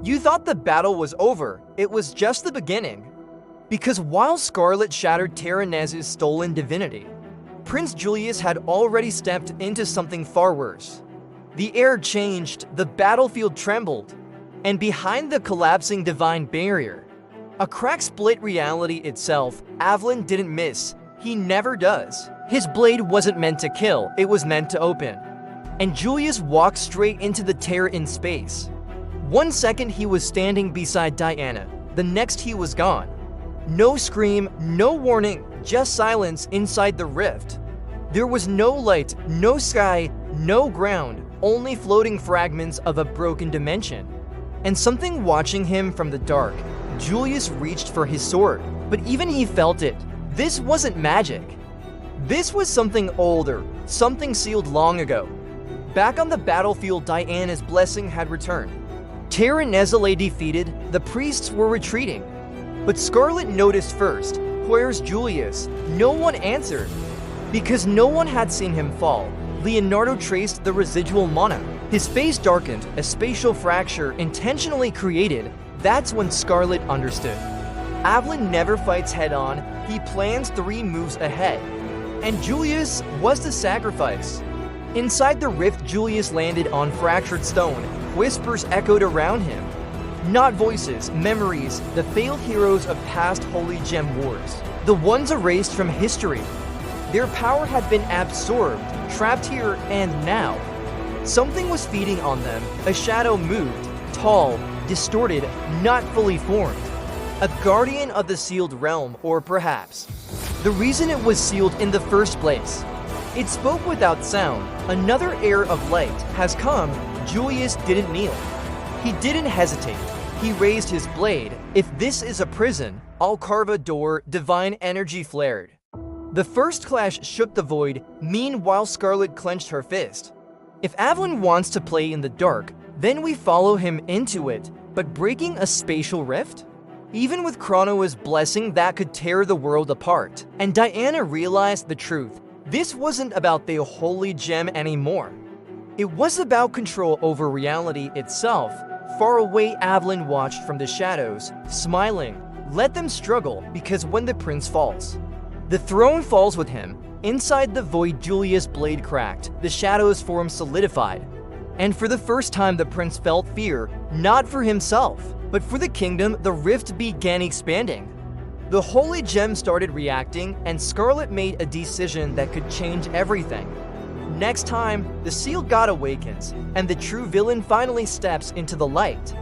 You thought the battle was over. It was just the beginning. Because while Scarlet shattered Terranez's stolen divinity, Prince Julius had already stepped into something far worse. The air changed, the battlefield trembled, and behind the collapsing divine barrier, a crack split reality itself. Avalon didn't miss. He never does. His blade wasn't meant to kill, it was meant to open. And Julius walked straight into the tear in space. 1 second he was standing beside Diana, the next he was gone. No scream, no warning, just silence inside the rift. There was no light, no sky, no ground, only floating fragments of a broken dimension. And something watching him from the dark. Julius reached for his sword, but even he felt it. This wasn't magic. This was something older, something sealed long ago. Back on the battlefield, Diana's blessing had returned. Terranez lay defeated, the priests were retreating. But Scarlet noticed first, where's Julius? No one answered. Because no one had seen him fall, Leonardo traced the residual mana. His face darkened, a spatial fracture intentionally created. That's when Scarlet understood. Avalon never fights head-on, he plans 3 moves ahead. And Julius was the sacrifice. Inside the rift, Julius landed on fractured stone. Whispers echoed around him. Not voices, memories, the failed heroes of past Holy Gem wars. The ones erased from history. Their power had been absorbed, trapped here and now. Something was feeding on them. A shadow moved, tall, distorted, not fully formed. A guardian of the sealed realm, or perhaps the reason it was sealed in the first place. It spoke without sound. Another heir of light has come. Julius didn't kneel. He didn't hesitate. He raised his blade. If this is a prison, I'll carve a door. Divine energy flared. The first clash shook the void. Meanwhile, Scarlet clenched her fist. If Avalon wants to play in the dark, then we follow him into it. But breaking a spatial rift? Even with Chronoa's blessing, that could tear the world apart. And Diana realized the truth. This wasn't about the Holy Gem anymore. It was about control over reality itself. Far away, Avalon watched from the shadows, smiling. Let them struggle, because when the prince falls, the throne falls with him. Inside the void, Julius' blade cracked. The shadow's form solidified. And for the first time, the prince felt fear, not for himself, but for the kingdom. The rift began expanding. The Holy Gem started reacting, and Scarlet made a decision that could change everything. Next time, the sealed god awakens, and the true villain finally steps into the light.